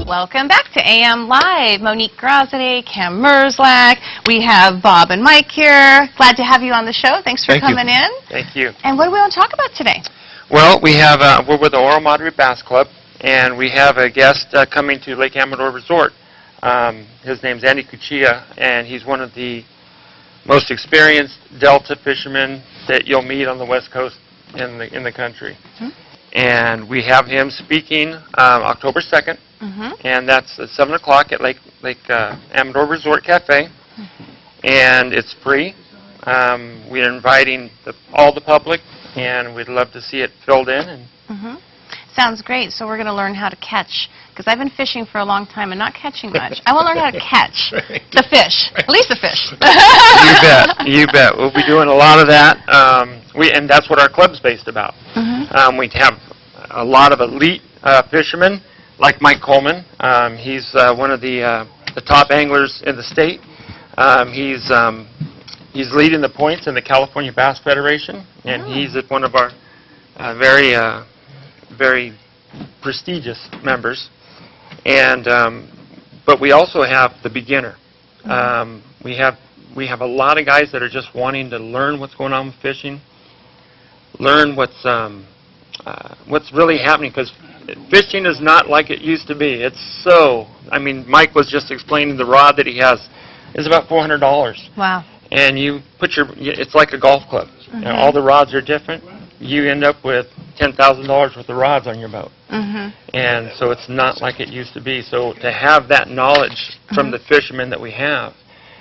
Welcome back to AM Live. Monique Grosity, Cam Merzlack. We have Bob and Mike here. Glad to have you on the show. Thanks for coming in. Thank you. And what do we want to talk about today? Well, we have we're with the Oro Madre Bass Club, and we have a guest coming to Lake Amador Resort. His name's Andy Cuccia, and he's one of the most experienced Delta fishermen that you'll meet on the West Coast in the country. Mm-hmm. And we have him speaking October 2nd, and that's at 7 o'clock at Lake Amador Resort Cafe, and it's free. We're inviting all the public, and we'd love to see it filled in. And Sounds great. So we're going to learn how to catch, because I've been fishing for a long time and not catching much. I want to learn how to catch the fish, at least the fish. You bet. You bet. We'll be doing a lot of that, and that's what our club's based about. We have a lot of elite fishermen, like Mike Colman. He's one of the top anglers in the state. He's leading the points in the California Bass Federation, and he's one of our very prestigious members. And but we also have the beginner. We have a lot of guys that are just wanting to learn what's going on with fishing, learn what's really happening, because fishing is not like it used to be. It's I mean, Mike was just explaining the rod that he has is about $400. Wow. And you put it's like a golf club. You know, all the rods are different. You end up with $10,000 worth of rods on your boat. And so it's not like it used to be. So to have that knowledge from the fishermen that we have,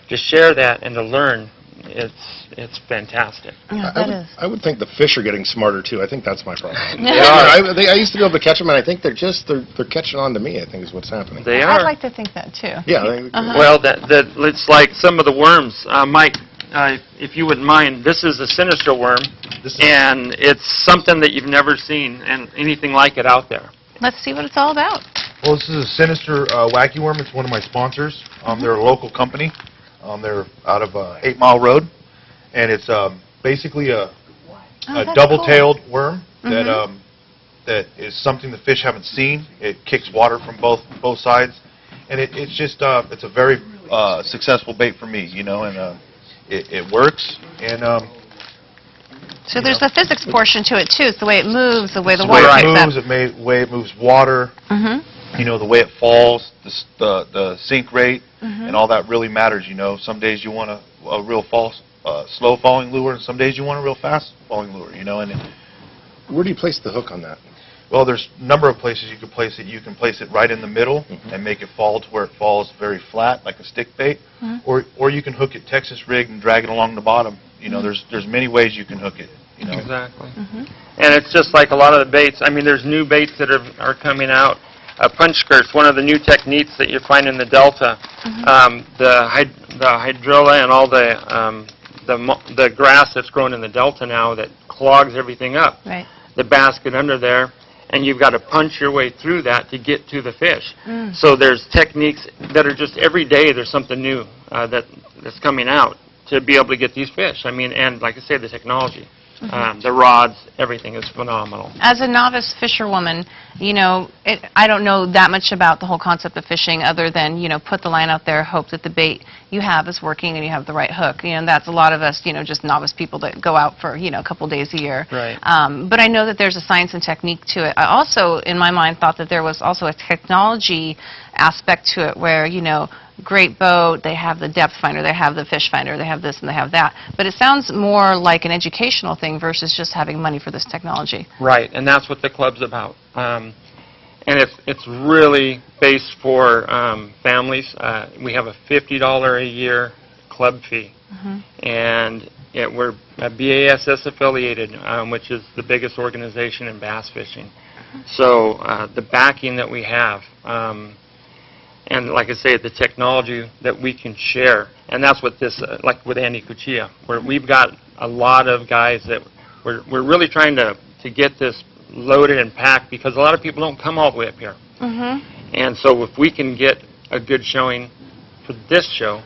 to share that and to learn, it's fantastic. Yeah, I would think the fish are getting smarter too. I think that's my problem. They are. I used to be able to catch them, and I think they're catching on to me. I think is what's happening. They are. I'd like to think that too. Yeah. Well, it's like some of the worms. Mike, if you wouldn't mind, this is a sinister worm, and it's something that you've never seen and anything like it out there. Let's see what it's all about. Well, this is a sinister wacky worm. It's one of my sponsors. They're a local company. They're out of 8 Mile Road, and it's basically a double-tailed worm that is something the fish haven't seen. It kicks water from both sides, and it's a very successful bait for me, you know, and it works. And so there's the physics portion to it too. It's the way it moves, the way the water picks up. The way it moves water. You know, the way it falls, the sink rate, and all that really matters. You know, some days you want a real slow falling lure, and some days you want a real fast falling lure. You know, and where do you place the hook on that? Well, there's a number of places you can place it. You can place it right in the middle and make it fall to where it falls very flat, like a stick bait, or you can hook it Texas rig and drag it along the bottom. You know, there's many ways you can hook it. You know? Exactly. And it's just like a lot of the baits. I mean, there's new baits that are coming out. Punch skirts, one of the new techniques that you find in the Delta. The hydrilla and all the grass that's grown in the Delta now that clogs everything up. Right. The bass get under there, and you've got to punch your way through that to get to the fish. So there's techniques that are just every day there's something new that's coming out to be able to get these fish. I mean, and like I say, the technology. The rods, everything is phenomenal. As a novice fisherwoman, you know, I don't know that much about the whole concept of fishing other than, you know, put the line out there, hope that the bait you have is working and you have the right hook. You know, that's a lot of us, you know, just novice people that go out for, you know, a couple days a year. Right. But I know that there's a science and technique to it. I also, in my mind, thought that there was also a technology aspect to it where, you know, great boat, they have the depth finder, they have the fish finder, they have this and they have that. But it sounds more like an educational thing versus just having money for this technology. Right, and that's what the club's about. And it's really based for families. We have a $50 a year club fee. And we're BASS affiliated, which is the biggest organization in bass fishing. So the backing that we have, and like I say, the technology that we can share, and that's what this, like with Andy Cuccia, where we've got a lot of guys that we're really trying to get this loaded and packed, because a lot of people don't come all the way up here. And so if we can get a good showing for this show,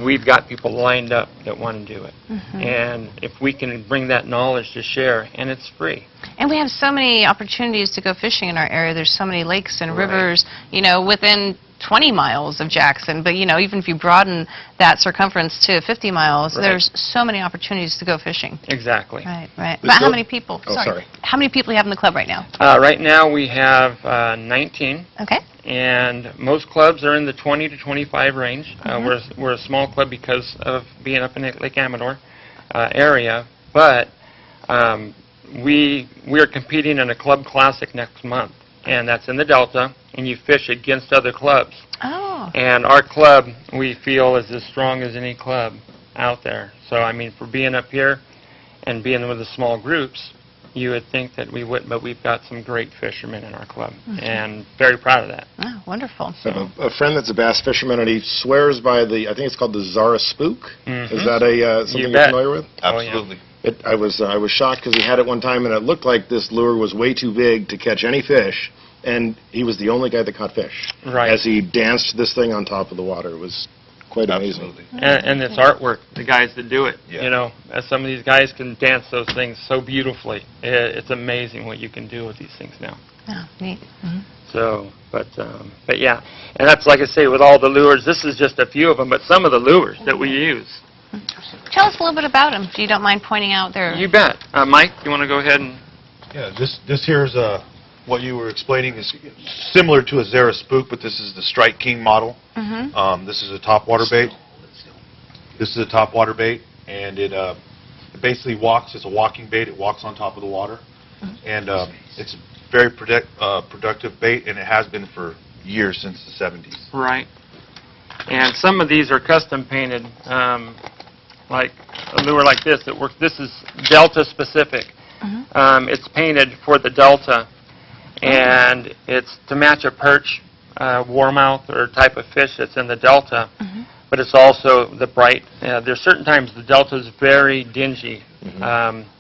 we've got people lined up that want to do it. And if we can bring that knowledge to share, and it's free. And we have so many opportunities to go fishing in our area. There's so many lakes and Right. rivers, within 20 miles of Jackson. But, even if you broaden that circumference to 50 miles, Right. there's so many opportunities to go fishing. Exactly. Right, right. This But how goes- many people? Oh, sorry. How many people do you have in the club right now? Right now we have 19. Okay. And most clubs are in the 20 to 25 range. We're a small club because of being up in the Lake Amador area, but we are competing in a club classic next month, and that's in the Delta, and you fish against other clubs. Oh. And our club, we feel, is as strong as any club out there. So, I mean, for being up here and being with the small groups, you would think that we wouldn't, but we've got some great fishermen in our club, and very proud of that. Oh, wonderful. I have a friend that's a bass fisherman, and he swears by I think it's called the Zara Spook. Is that something you're bet. familiar with? Oh, yeah. Absolutely. I was shocked because he had it one time, and it looked like this lure was way too big to catch any fish, and he was the only guy that caught fish. Right. As he danced this thing on top of the water. It was quite amazing. Absolutely. And it's artwork, the guys that do it. Yeah. As some of these guys can dance those things so beautifully. It's amazing what you can do with these things now. Oh, neat. So, but yeah, and that's like I say with all the lures. This is just a few of them, but some of the lures that we use. Tell us a little bit about them, if you don't mind pointing out their... You bet. Mike, you want to go ahead and? Yeah, this here's what you were explaining is similar to a Zara Spook, but this is the Strike King model. This is a topwater bait. This is a topwater bait, and it basically walks. It's a walking bait. It walks on top of the water, and it's a very productive bait, and it has been for years, since the 70s. Right. And some of these are custom painted, like a lure like this. This is Delta specific. It's painted for the Delta, and it's to match a perch, warmouth, or type of fish that's in the Delta. But it's also the bright. There's certain times the Delta is very dingy.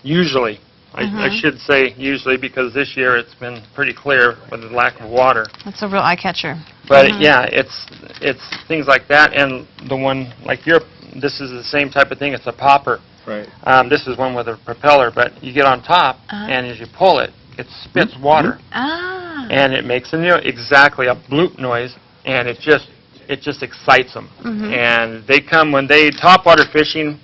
Usually, I should say usually, because this year it's been pretty clear with the lack of water. That's a real eye-catcher. But yeah, it's things like that, and the one like this is the same type of thing. It's a popper. Right. This is one with a propeller, but you get on top, and as you pull it, it spits water, and it makes exactly a bloop noise, and it just excites them. And they come when they topwater fishing.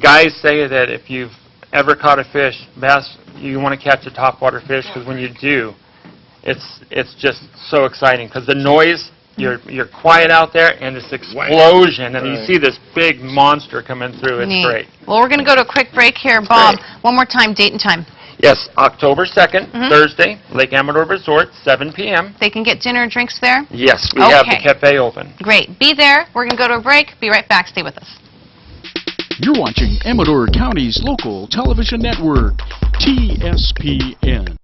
Guys say that if you've ever caught a fish, bass, you want to catch a topwater fish, because when you do, it's just so exciting, because the noise, you're quiet out there, and this explosion, and you see this big monster coming through. It's Neat. great. Well, we're going to go to a quick break here. Bob, one more time, date and time. Yes, October 2nd, Thursday, Lake Amador Resort, 7 p.m. They can get dinner and drinks there? Yes, we have the Okay. cafe open. Great. Be there. We're going to go to a break. Be right back. Stay with us. You're watching Amador County's local television network, TSPN.